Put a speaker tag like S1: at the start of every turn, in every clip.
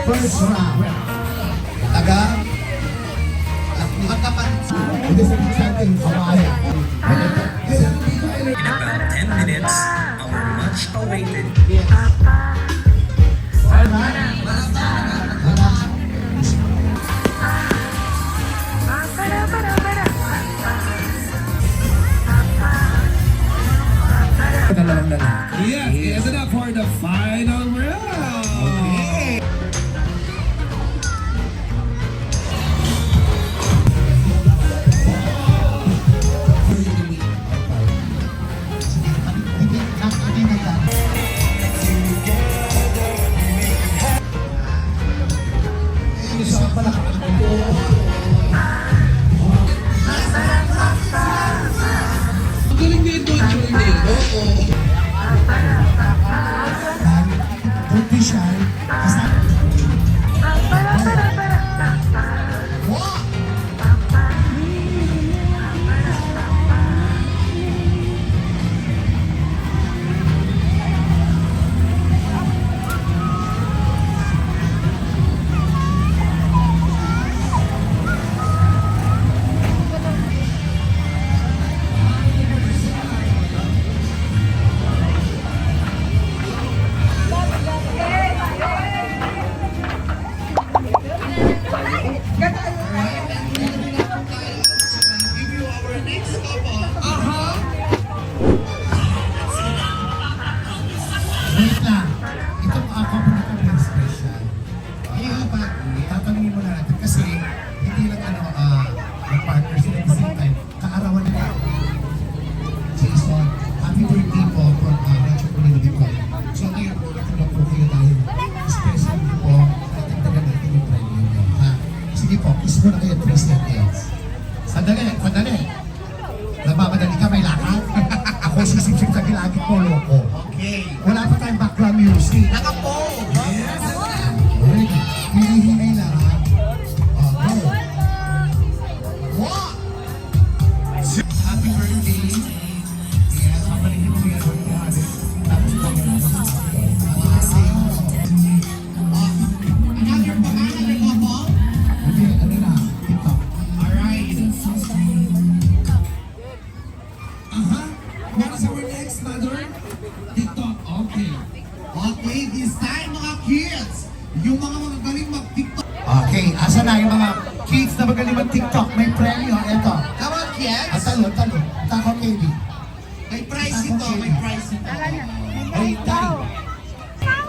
S1: First round. Taga. At magkapansin. Ito sa exciting kawayan.
S2: In about 10 minutes, our much-awaited
S3: dalawang lalaki. Yes, it's enough for the final round. Okay. Ang galing din doon, Journey. Oo.
S1: Don't be shy. Wait lang. Itong complimentary and special. Tatanungin mo na natin kasi hindi lang mag-partner sila at the same time, kaarawan nila. Jason, happy birthday po from Rancho ko. So ngayon po, natanong po kayo dahil special po, natagdagan natin yung premium nyo. Sige po, kiss mo na kayo 3 seconds. Sandali. Nabamadali ka, may lakad. Ako sisip-sip sa gilagit mo, loko.
S3: Okay.
S1: Wala pa tayong background music.
S3: Nakapo! Yes!
S1: Ready? Hihingay lang ha. Go. One. Happy birthday. Yes, kapalitin mo yan. Tapos po yan.
S3: Another pangalan ni Papa?
S1: Hindi, ano na? TikTok.
S3: Alright. What is our next, Mother? TikTok. Okay. Okay, this time mga kids, yung mga magagaling mag-TikTok.
S1: Okay, asa na yung mga kids na magaling mag-TikTok? May premyo. Eto.
S3: Come on, kids.
S1: Talo. Tako, KB.
S3: May prize ito, may prize ito.
S1: Ay, Daddy.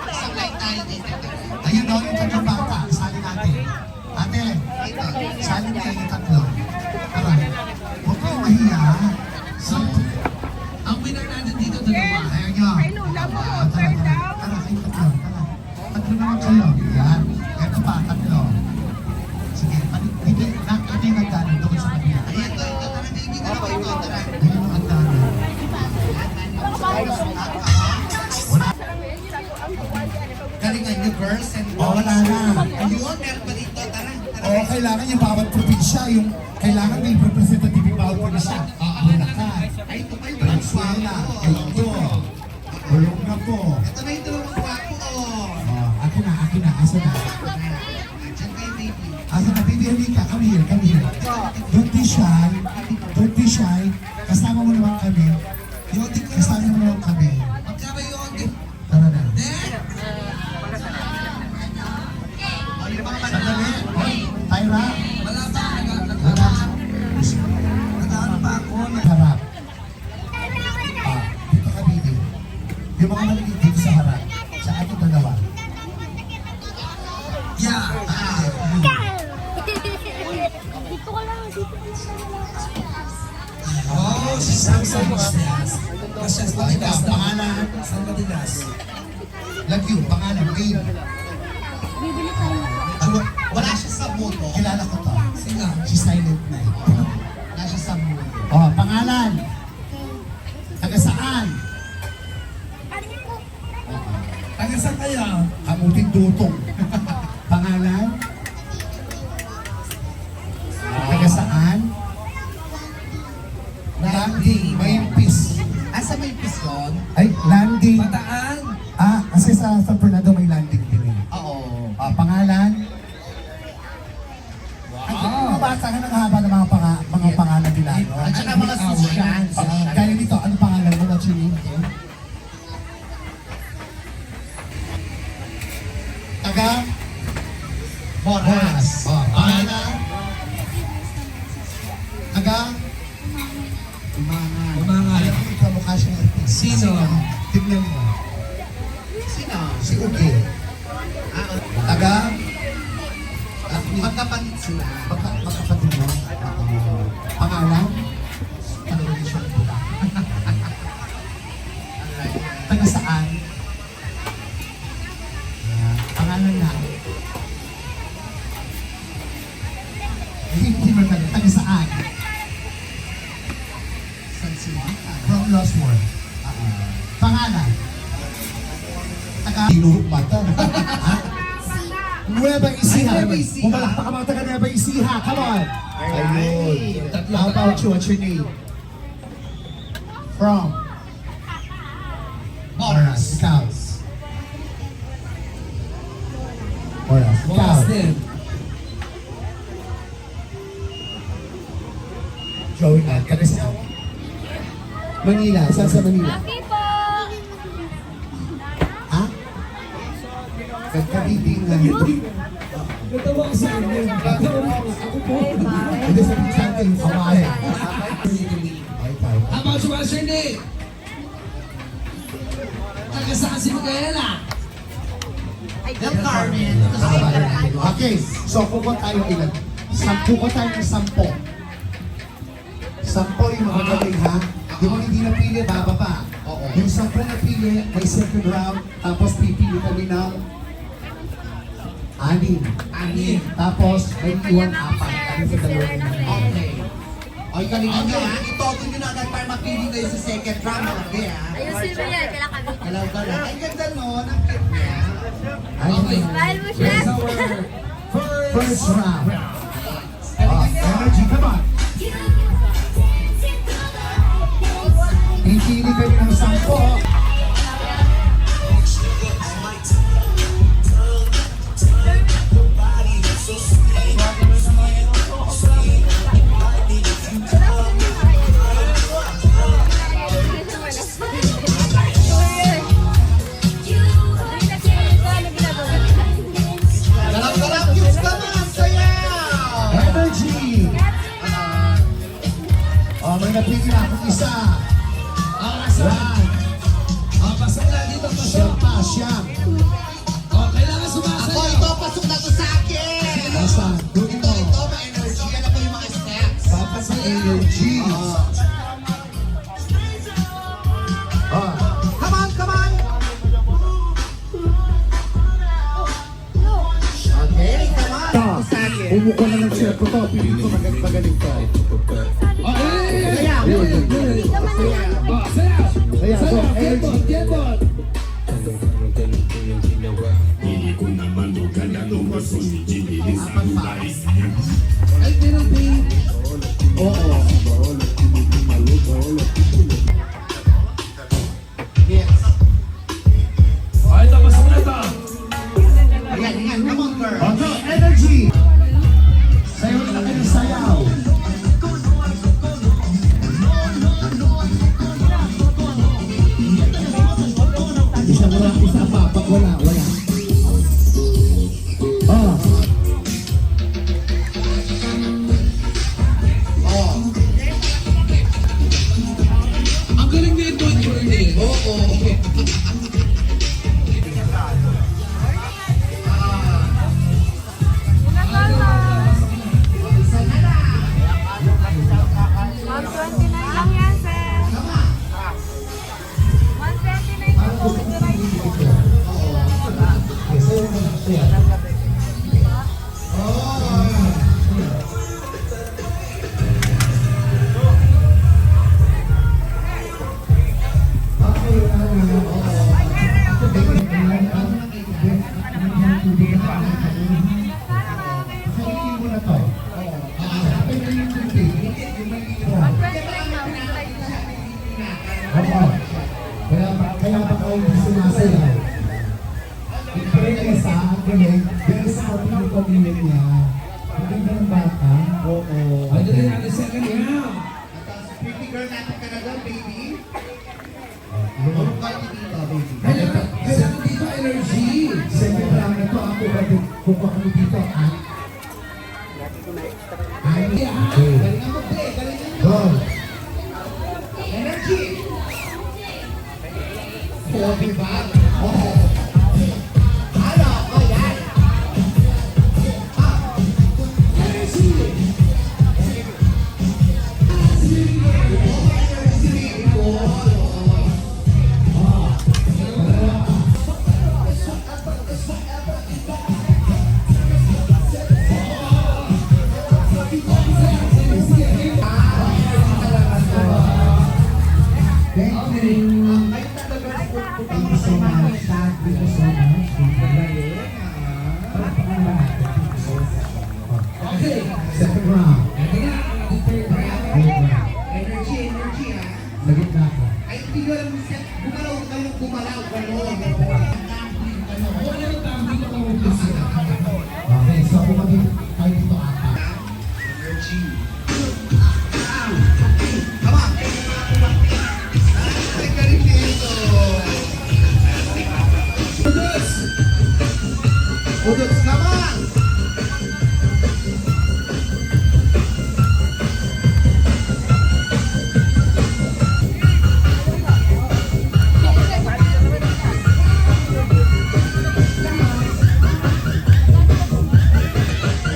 S3: Sabay tayo dito.
S1: Ayun o, yung tatlong bata. Sali natin. Ate, sali kayo yung tatlo. Tara. Huwag kayong mahiya.
S3: So, ang winner natin dito, dalawa.
S1: Ayaw nyo. Tara, kayong tatlo. Tara. Tatlo naman kayo. Yan. Ito pa, tatlo. Sige, hindi yung nagdano doon sa kanila.
S3: Ayan to, ito. Tara, baby. Tara, ito. Tara.
S1: Ayun yung nagdano. Wala.
S3: Galingan nyo, girls and boys.
S1: Wala na.
S3: Ayun, meron pa dito. Tara.
S1: Oo, kailangan yung bawat probinsya, yung kailangan may representative yung bawat probinsya. Bulacan,
S3: Ay, ito pa yung mga
S1: Venezuela,
S3: swapo.
S1: Ito, Bulong na po.
S3: Ito na yung dalawang swapo, oh.
S1: Akin na, asa na.
S3: Diyan kayo, baby.
S1: Asa na, baby, halika, come here. Don't be shy. Kasama mo naman kami. Kasama mo naman kami.
S3: Magkaba yun.
S1: Tara na.
S3: Then,
S1: Sandali. Tyra.
S3: wala pa.
S1: Wala.
S3: Nag-ano pa ako.
S1: Harap. Dito ka, baby. Yung mga maliliit dito sa harap. Sa ating dalawa.
S3: Yeah.
S4: Dito ka lang.
S3: Oh, si Samson. Masyas
S1: Oh, ikaw, pangalan.
S3: San Matilas.
S1: Lagyo, pangalan, babe.
S4: Bibili tayo.
S3: Wala siya sa moto.
S1: Kilala ko to.
S3: Sino?
S1: Si Silent Night.
S3: Wala siya sa moto.
S1: Oh, pangalan. Taga saan?
S3: Taga saan kaya?
S1: Kamuting dutong. Pangalan? Taga saan? Landing. Maympis.
S3: Asa may pisyon?
S1: Ay, landing.
S3: Bataan.
S1: Kasi sa San Fernando may landing din eh.
S3: Oo.
S1: Pangalan? Taga? Moras. Oh, pangalan? Taga? Umangan. Alam mo, kamukha siya ng artist.
S3: Sino?
S1: Tignan mo.
S3: Sino?
S1: Si Uge. Taga?
S3: Magkapatid sila.
S1: Magkapatid mo? Pangalan? Television. Taga saan? Pangalan na. Hindi mo taga. Taga saan?
S3: San sila?
S1: From Lost World. Pangalan? Taga... Tinuhok bata. Nueva Ecija.
S3: Nueva Ecija.
S1: Pumalakpak ka mga taga Nueva Ecija. Come on. Ayun. How about you? What's your name? From?
S3: Moras.
S1: Ikaw. Moras. Ikaw.
S3: Moras din.
S1: Joey na. Taga saan? Manila. Saan sa Manila?
S4: Happy po!
S1: Ha? Kagkabiting lang ito.
S3: Natawa ko sa inyo. Ako po.
S1: Hindi sa picture kayo. Kamay.
S3: How about you, what's your name? Taga saan si Miguela? Del Carmen.
S1: Okay, so kukuha tayo ilan? Kukuha tayo ng 10. 10 yung magagaling ha. Yung mga hindi napili, bababa. Yung 10 napili, may second round, tapos pipili kami ng 6. Tapos may iwan 4. Ano sa dalawa?
S3: Okay.
S1: Ay, galingan nyo ha.
S3: Itoto nyo na agad para mapili kayo sa second round. Okay, ha?
S4: Ayusin mo yan, kailangan kami.
S3: Galaw-galaw. Ang ganda nun. Ang cute niya.
S1: Okay.
S4: Smile mo, chef!
S1: First round. Energy, come on. Pipili kayo ng 10.
S3: Galaw-galaw. Cute ka man. Sayaw.
S1: Energy! May napili na akong isa. Yan.
S3: Pasok na dito.
S1: Siyam pa, siyam.
S3: Kailangan sumasayaw. Ako, ito. Pasok na to sa akin.
S1: Basta, doon
S3: Ito,
S1: ito.
S3: ma-energy. Ano po yung mga steps?
S1: Dapat sa energy.
S3: Come on, come on. Okay, come on. Ito sa akin.
S1: Umuko na ng chef ko to. Pili ko magaling to.
S3: Sayaw.
S1: Kaya, so, energy.
S3: Ay, meron din.
S1: Oo.
S3: Yes.
S5: Ay, tapos na ito.
S3: Ayan, ayan. Come on, girl.
S1: Okay, energy. Sayo na kayo sayaw. Isa mo lang, isa pa. Pag wala.
S3: Ang galing nito, Jordan. Oo.
S4: Lang yan, sir. 129 lang po.
S1: Okay, sayo na lang siya. Kaya ba kayo sumasayaw? I-pray kayo sa akin dahil sa ating pamilya niya. Ang ganda ng bata. Oo.
S3: Ay, dali natin second round.
S1: Pretty girl natin ka na doon, baby.
S3: Kailangan dito energy.
S1: Second round na to, ako ba Kukuha kami dito, ha?
S3: Galingan mo, pre. Galingan mo.
S1: Go!
S3: Energy. Pogi ba? Oo. Ano? Oh, yan. Energy.
S1: Thank you. Thank you so much. Thank you so much. Palakpakan naman natin. Thank you so much.
S3: Okay.
S1: Second round.
S3: Third round. Energy, ha?
S1: Sa gitna ko.
S3: Ay, hindi ko alam, gumalaw kayo, gumalaw, gano'n.
S1: Okay, so kung kami tayo dito ata.
S3: Energy. Come on. Ay, galing dito. Udots! Udots naman!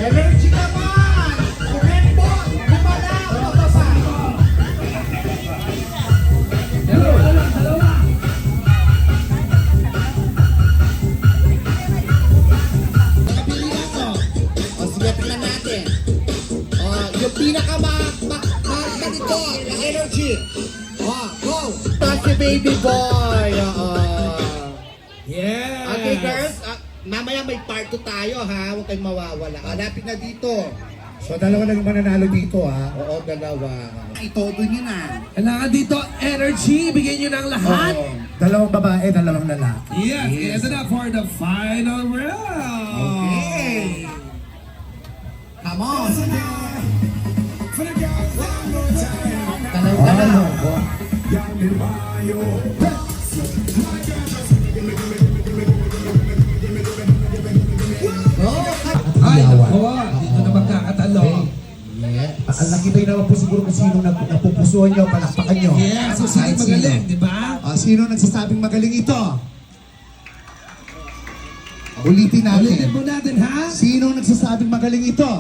S3: Energy naman! Kurembo! Gumalaw! Pababa! Nakapili ako. O sige, tingnan natin. Yung pinaka-maganda nito, yung energy. Go! Tapos si baby boy.
S5: Yes!
S3: Okay, girls. Mamaya may part 2 tayo, ha? Huwag kayong mawawala. Hanapin na dito.
S1: So dalawa lang yung mananalo dito, ha?
S3: Oo, dalawa. Itodo nyo na.
S5: Kailangan dito, energy, bigyan nyo ng lahat.
S3: Oo.
S1: Dalawang babae, dalawang lalaki.
S5: Yes, ito na for the final round.
S3: Okay. Come on. Dalawa. Go.
S5: Ay, nako, dito na magkakatalo.
S1: Ang nakita naman po siguro kung sino napupusuan nyo, palakpakan nyo.
S5: Yes, so sino
S1: Kahit
S5: magaling, di ba?
S1: Sino nagsasabing magaling ito? Ulitin natin.
S5: Ulitin mo natin, ha?
S1: Sino nagsasabing magaling ito?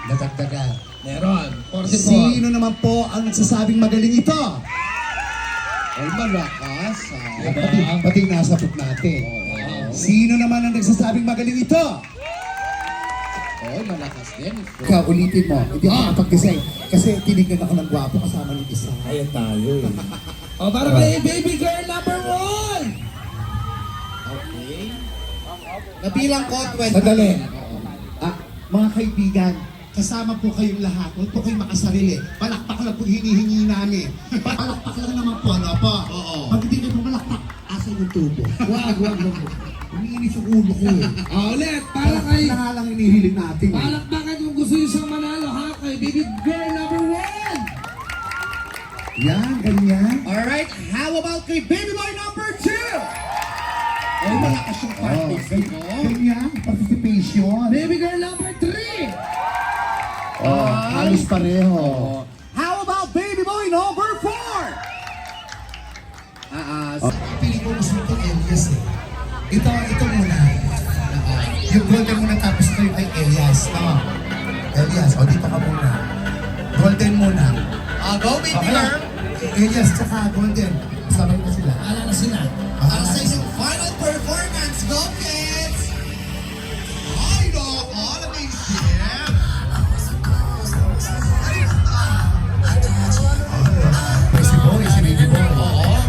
S1: Nadagdagan.
S5: Meron, 44.
S1: Sino naman po ang nagsasabing magaling ito?
S3: Ay, malakas.
S1: Pati nasabot natin. Sino naman ang nagsasabing magaling ito?
S3: Ay, malakas din.
S1: Ikaw, ulitin mo. Hindi ako kapag-design. Kasi tinignan ako ng gwapo kasama ng isa.
S5: Ayan tayo eh. O, para kay baby girl number 1.
S3: Okay. Nabilang ko, 20.
S1: Sadali. Mga kaibigan, kasama po kayong lahat. Huwag po kayong makasarili. Palakpak lang po hinihingi namin. Palakpak lang naman po, ano po?
S3: Oo.
S1: Pag hindi kayo po malakpak, asan yung tubo? Wag. Umiinis yung ulo ko eh.
S5: Ulit, para kay...
S1: Na nga lang inihiling natin eh.
S5: Palakpakan kung gusto nyo siyang manalo, ha? Kay baby girl number 1.
S1: Yan, ganyan.
S3: Alright, how about kay baby boy number 2? Ay, malakas yung parties nyo.
S1: Ganyan, participation.
S5: Baby girl number 3.
S1: Halos pareho.
S3: How about baby boy number 4?
S1: Pili ko gusto itong Elias eh. Ito muna. Yung golden muna tapos ito yung kay Elias. Elias, dito ka muna. Golden muna.
S3: Go baby girl.
S1: Elias tsaka golden. Sabay na sila.
S5: Ala na sila.
S3: Para sa isang final performance, go kids! Ay, no! All of these shit!
S1: Si Boy, si Baby Boy.
S3: Oo.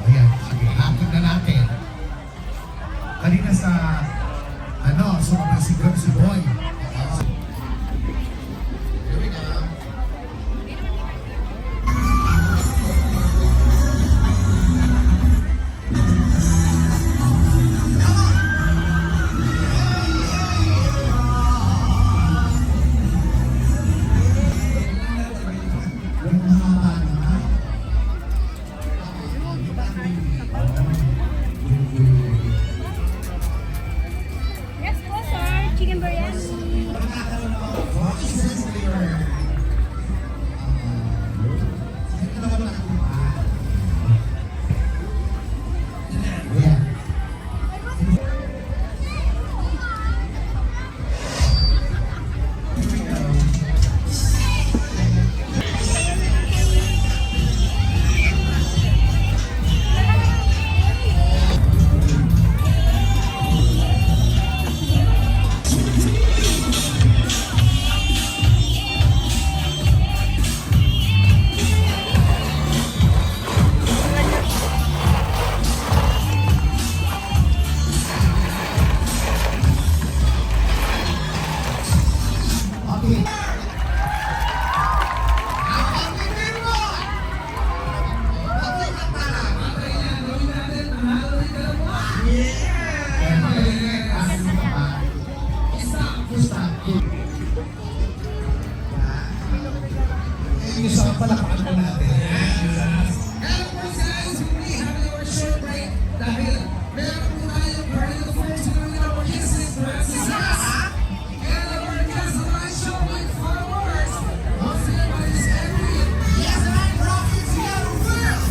S1: Ayan, sige, hatid na natin. Kanina sa, sumabay si Boy.
S3: Here we go.
S1: Okay. Isang palakpakan po natin.
S5: And of course guys, we'll be having our short break dahil meron po tayong party of the folks na nila po kisses, dresses, and our guests on my show with fireworks. Once everybody's happy. Yes, and I'm rocking Seattle World.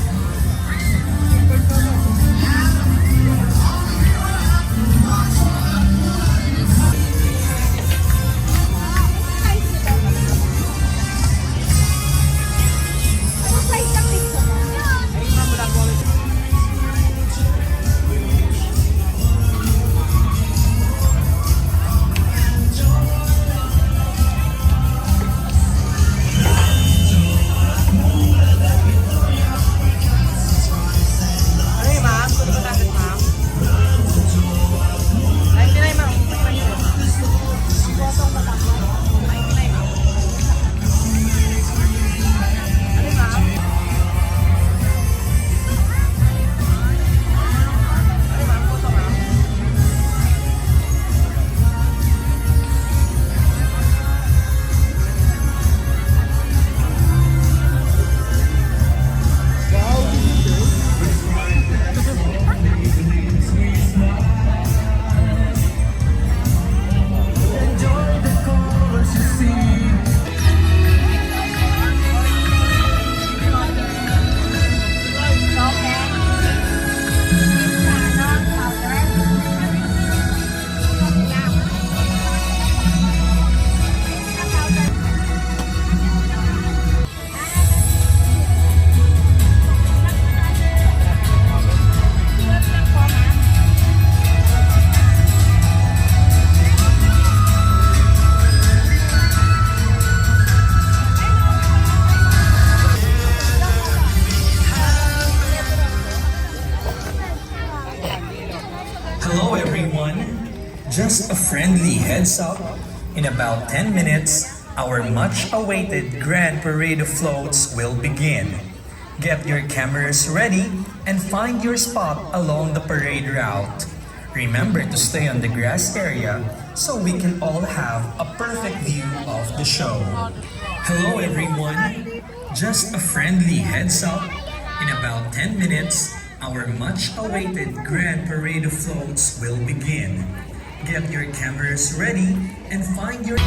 S2: Hello everyone! Just a friendly heads up. In about 10 minutes, our much-awaited Grand Parade of Floats will begin. Get your cameras ready and find your spot along the parade route. Remember to stay on the grass area so we can all have a perfect view of the show. Hello everyone! Just a friendly heads up. In about 10 minutes, our much-awaited Grand Parade of Floats will begin. Get your cameras ready and find your...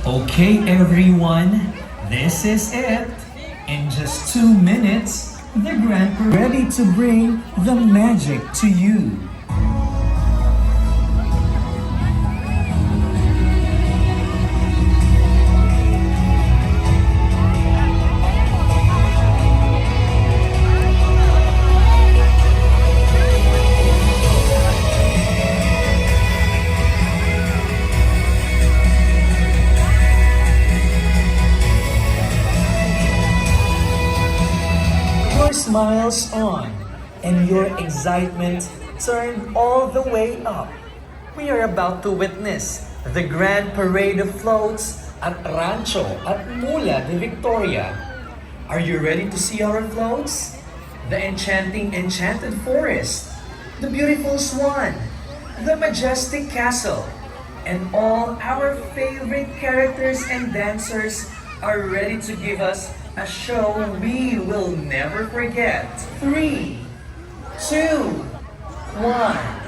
S2: Okay everyone, this is it. In just 2 minutes, the Grand Parade ready to bring the magic to you. smiles on and your excitement turned all the way up. We are about to witness the Grand Parade of Floats at Rancho at Mula de Victoria. Are you ready to see our floats? The enchanted forest, the beautiful swan, the majestic castle, and all our favorite characters and dancers are ready to give us a show we will never forget. 3, 2, 1.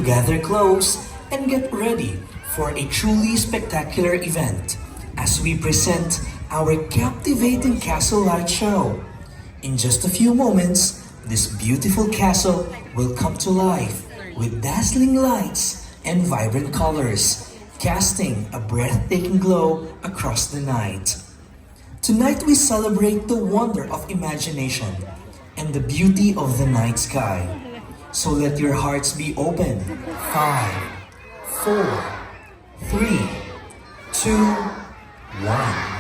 S2: gather close and get ready for a truly spectacular event as we present our captivating castle light show. In just a few moments, this beautiful castle will come to life with dazzling lights and vibrant colors, casting a breathtaking glow across the night. Tonight we celebrate the wonder of imagination and the beauty of the night sky. So let your hearts be open. 5, 4, 3, 2, 1.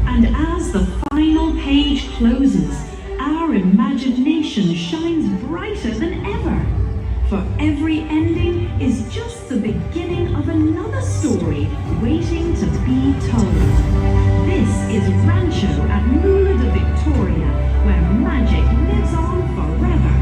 S6: And as the final page closes, our imagination shines brighter than ever. For every ending is just the beginning of another story waiting to be told. This is Rancho at Mula de Victoria, where magic lives on forever.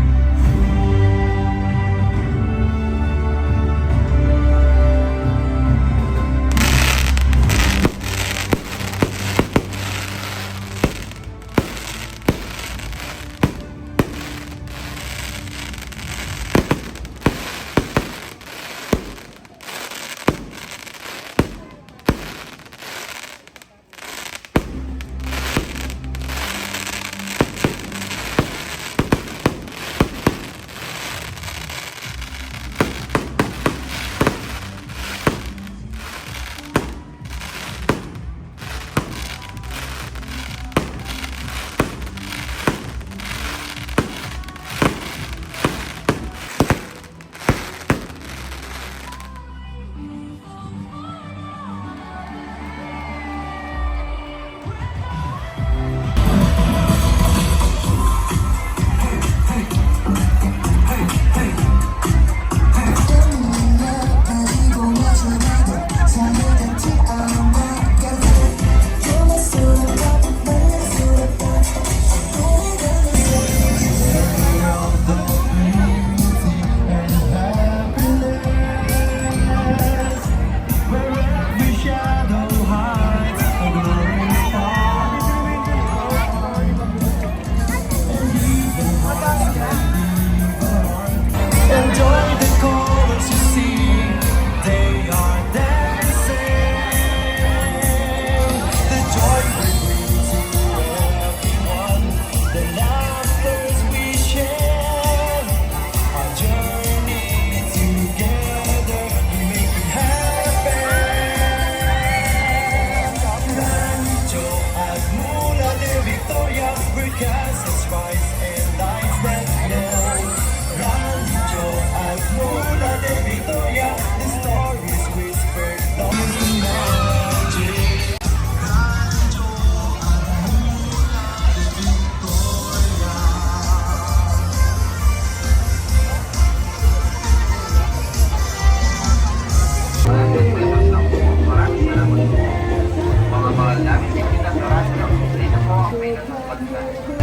S7: pagkain.